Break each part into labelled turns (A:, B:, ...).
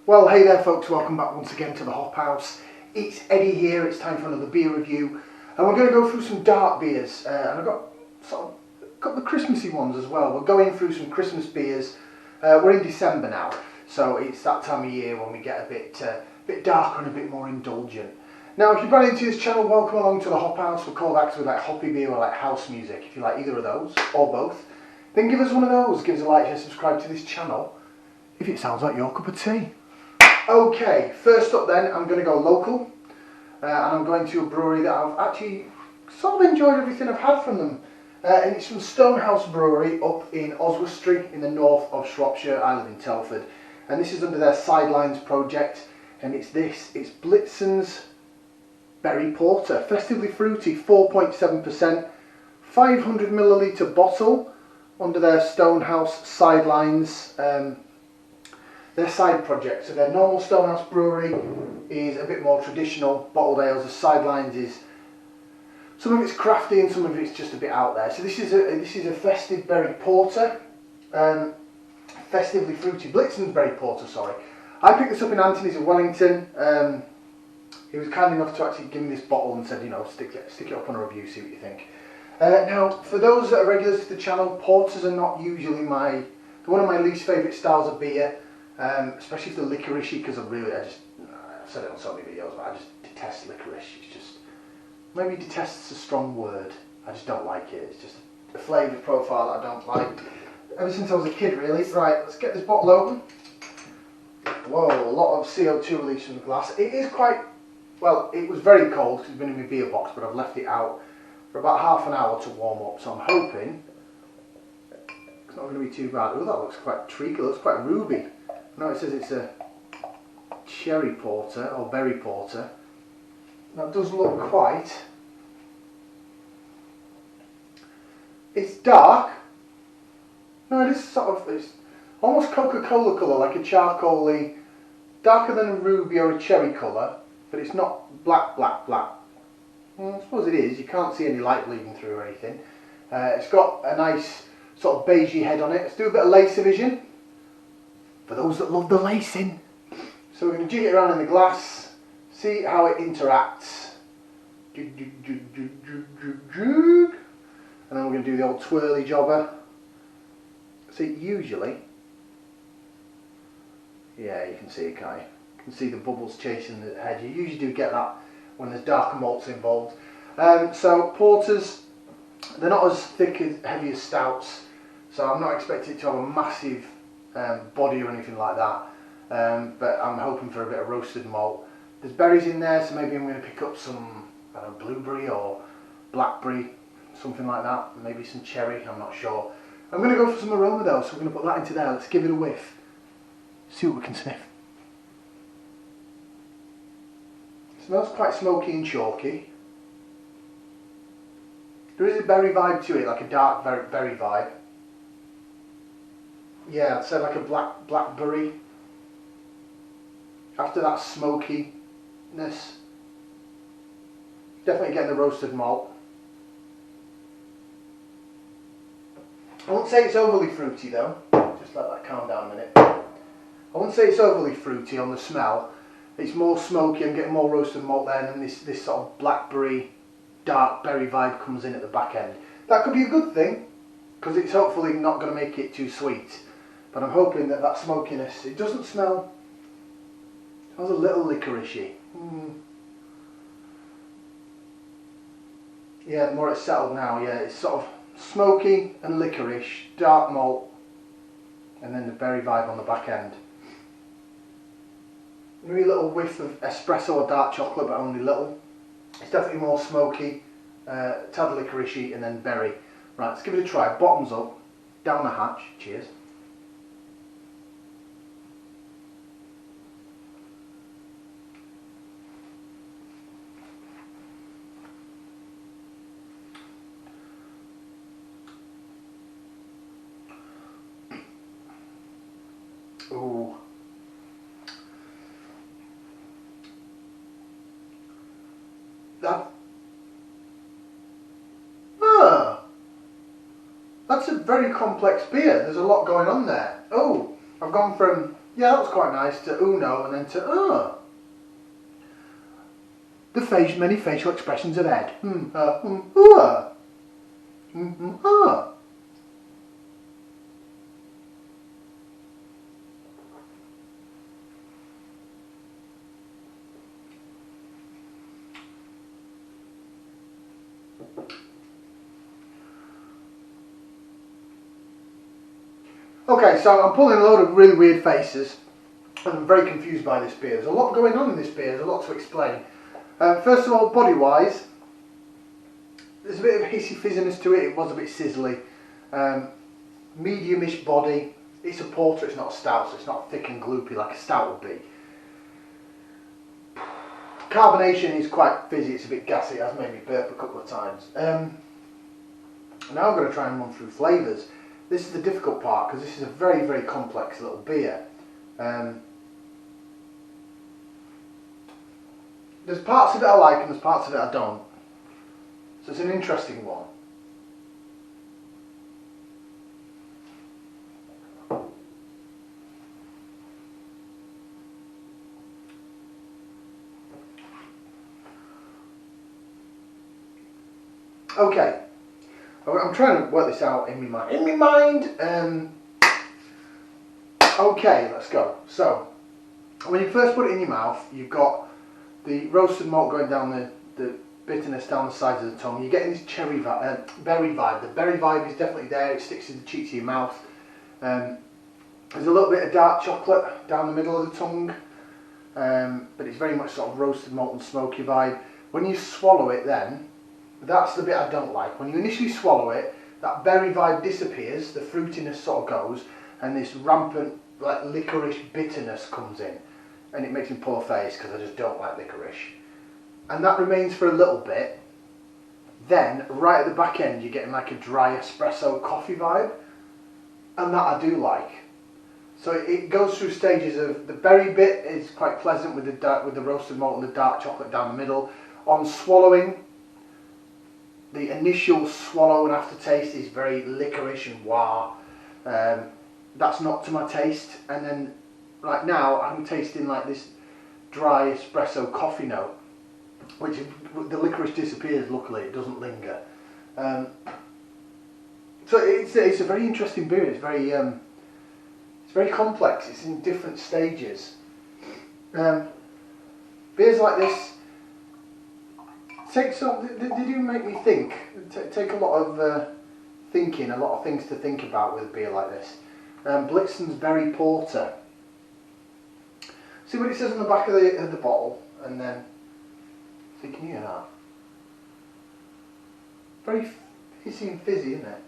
A: Well, hey there folks, welcome back once again to the Hop House. It's Eddie here, it's time for another beer review. And we're going to go through some dark beers. And I've got the Christmassy ones as well. We're going through some Christmas beers. We're in December now, so it's that time of year when we get a bit darker and a bit more indulgent. Now, if you're brand new to this channel, welcome along to the Hop House. We're called actually like hoppy beer or like house music. If you like either of those, or both, then give us one of those. Give us a like and subscribe to this channel if it sounds like your cup of tea. Okay, first up then, I'm going to go local, and I'm going to a brewery that I've actually sort of enjoyed everything I've had from them, and it's from Stonehouse Brewery up in Oswestry in the north of Shropshire. I live in Telford, and this is under their Sidelines project, and it's Blitzen Berry Porter, festively fruity, 4.7%, 500 milliliter bottle under their Stonehouse Sidelines. Their side project. So their normal Stonehouse Brewery is a bit more traditional bottled ales. The Sidelines is, some of it's crafty and some of it's just a bit out there. So this is a festive berry porter, festively fruity Blitzen Berry Porter. Sorry, I picked this up in Anthony's in Wellington. He was kind enough to actually give me this bottle and said, you know, stick it up on a review, see what you think. Now, for those that are regulars to the channel, porters are not usually one of my least favourite styles of beer. Especially if they're licoricey, because I've said it on so many videos, but I just detest licorice. It's just, maybe detest's a strong word. I just don't like it. It's just a flavour profile that I don't like. Ever since I was a kid, really. Right, let's get this bottle open. Whoa, a lot of CO2 release from the glass. It is quite, well, it was very cold because it's been in my beer box, but I've left it out for about half an hour to warm up, so I'm hoping it's not going to be too bad. Oh, that looks quite treacle, looks quite ruby. Now it says it's a cherry porter or berry porter. That does look quite. It's dark. No, it is it's almost Coca-Cola colour, like a charcoaly, darker than a ruby or a cherry colour, but it's not black. Well, I suppose it is. You can't see any light bleeding through or anything. It's got a nice sort of beigey head on it. Let's do a bit of lace division. For those that love the lacing. So we're going to jig it around in the glass, see how it interacts. And then we're going to do the old twirly jobber. See, usually, yeah, you can see it, can't you? You can see the bubbles chasing the head. You usually do get that when there's darker malts involved. So porters, they're not as thick as heavy as stouts, so I'm not expecting it to have a massive body or anything like that, but I'm hoping for a bit of roasted malt. There's berries in there, so maybe I'm going to pick up some, I don't know, blueberry or blackberry, something like that, maybe some cherry, I'm not sure. I'm going to go for some aroma though, so we're going to put that into there. Let's give it a whiff, see what we can sniff. It smells quite smoky and chalky. There is a berry vibe to it, like a dark berry vibe. Yeah, I'd say like a blackberry. After that smokiness, definitely getting the roasted malt. I won't say it's overly fruity though. Just let that calm down a minute. I won't say it's overly fruity on the smell. It's more smoky. I'm getting more roasted malt there, and then this sort of blackberry, dark berry vibe comes in at the back end. That could be a good thing, because it's hopefully not going to make it too sweet. But I'm hoping that smokiness, it doesn't smell, it smells a little licoricey. Yeah, the more it's settled now, yeah, it's sort of smoky and licorice, dark malt, and then the berry vibe on the back end. Maybe a little whiff of espresso or dark chocolate, but only little. It's definitely more smoky, tad licoricey, and then berry. Right, let's give it a try. Bottoms up, down the hatch. Cheers. Ooh. That's a very complex beer. There's a lot going on there. Oh, I've gone from Yeah, that was quite nice. To no, and then to the many facial expressions of Ed. Okay, so I'm pulling a load of really weird faces, and I'm very confused by this beer. There's a lot going on in this beer, there's a lot to explain. First of all, body-wise, there's a bit of hissy fizziness to it. It was a bit sizzly. Medium-ish body. It's a porter, it's not a stout, so it's not thick and gloopy like a stout would be. Carbonation is quite fizzy, it's a bit gassy, it has made me burp a couple of times. Now I'm going to try and run through flavours. This is the difficult part because this is a very, very complex little beer. There's parts of it I like and there's parts of it I don't. So it's an interesting one. Okay, I'm trying to work this out in my mind. Okay, let's go. So, when you first put it in your mouth, you've got the roasted malt going down the bitterness down the sides of the tongue. You're getting this berry vibe. The berry vibe is definitely there. It sticks to the cheeks of your mouth. There's a little bit of dark chocolate down the middle of the tongue, but it's very much sort of roasted malt and smoky vibe. When you swallow it, then that's the bit I don't like. When you initially swallow it, that berry vibe disappears, the fruitiness sort of goes, and this rampant like licorice bitterness comes in, and it makes me pull a face because I just don't like licorice. And that remains for a little bit. Then, right at the back end, you're getting like a dry espresso coffee vibe, and that I do like. So it goes through stages of the berry bit is quite pleasant with the roasted malt and the dark chocolate down the middle. On swallowing, the initial swallow and aftertaste is very licorice and wah. That's not to my taste. And then, like now, I'm tasting like this dry espresso coffee note, which the licorice disappears. Luckily, it doesn't linger. So it's a very interesting beer. It's very complex. It's in different stages. Beers like this they do make me think. Take a lot of thinking, a lot of things to think about with a beer like this. Blitzen Berry Porter. See what it says on the back of the bottle, and then so you can hear that. Very hissy and fizzy, isn't it?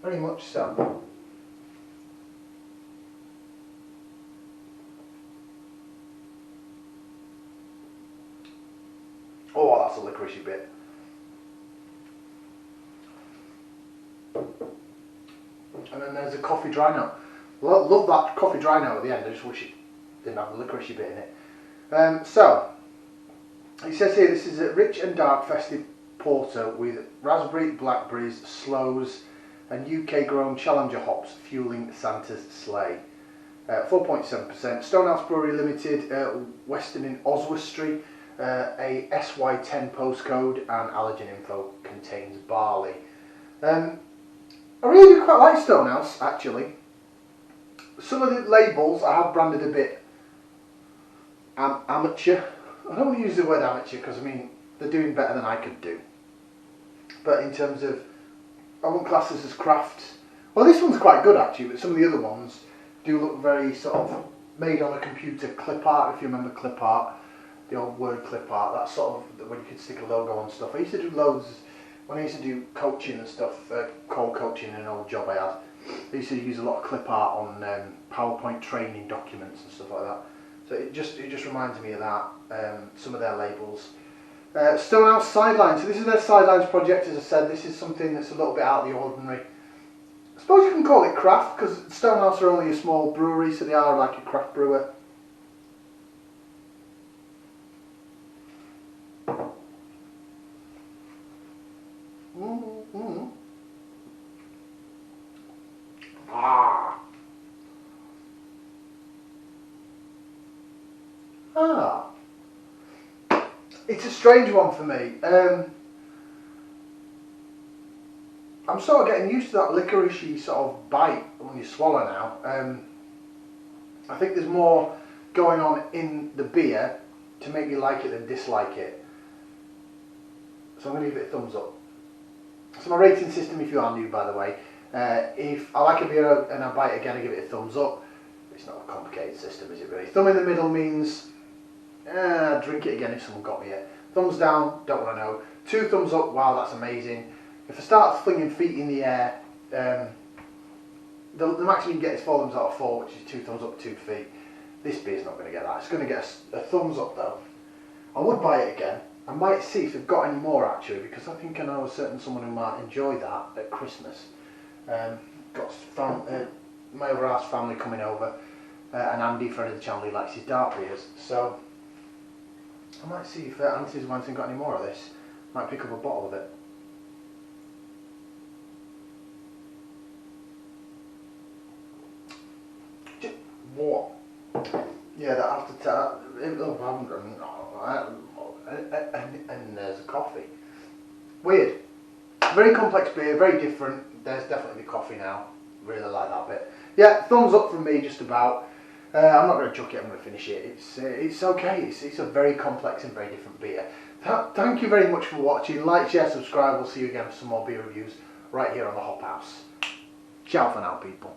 A: Very much so. Oh, that's a licoricey bit. And then there's a coffee dry note. Love that coffee dry note at the end. I just wish it didn't have the licoricey bit in it. So, it says here this is a rich and dark festive porter with raspberry, blackberries, sloes and UK grown Challenger hops fueling Santa's sleigh. 4.7%. Stonehouse Brewery Limited, Western in Oswestry. A SY10 postcode and allergen info, contains barley. I really do quite like Stonehouse, actually. Some of the labels I have branded a bit amateur. I don't want to use the word amateur because I mean they're doing better than I could do. But in terms of, I wouldn't class this as craft. Well, this one's quite good actually, but some of the other ones do look very sort of made on a computer clip art, if you remember clip art. The old word clip art, that sort of when you could stick a logo on stuff. I used to do loads when I used to do coaching and stuff, cold coaching in an old job I had. I used to use a lot of clip art on PowerPoint training documents and stuff like that. So it just reminds me of that. Some of their labels. Stonehouse Sidelines. So this is their Sidelines project. As I said, this is something that's a little bit out of the ordinary. I suppose you can call it craft because Stonehouse are only a small brewery, so they are like a craft brewer. Ah. It's a strange one for me. I'm sort of getting used to that licoricey sort of bite when you swallow now. I think there's more going on in the beer to make me like it than dislike it. So I'm going to give it a thumbs up. So my rating system, if you are new by the way, if I like a beer and I bite again, I give it a thumbs up. It's not a complicated system, is it really? Thumb in the middle means drink it again if someone got me it. Thumbs down, don't want to know. 2 thumbs up, wow, that's amazing. If I start flinging feet in the air, the maximum you can get is 4 thumbs out of 4, which is 2 thumbs up, 2 feet. This beer's not going to get that. It's going to get a thumbs up though. I would buy it again. I might see if they've got any more actually, because I think I know a certain someone who might enjoy that at Christmas. Got my other half's family coming over, and Andy, friend of the channel, he likes his dark beers. So I might see if Anthony's Wanton got any more of this. Might pick up a bottle of it. What? Yeah, that after and there's a coffee. Weird. Very complex beer, very different. There's definitely the coffee now. Really like that bit. Yeah, thumbs up from me just about. I'm not going to chuck it, I'm going to finish it. It's okay. It's a very complex and very different beer. Thank you very much for watching. Like, share, subscribe. We'll see you again for some more beer reviews right here on the Hop House. Ciao for now, people.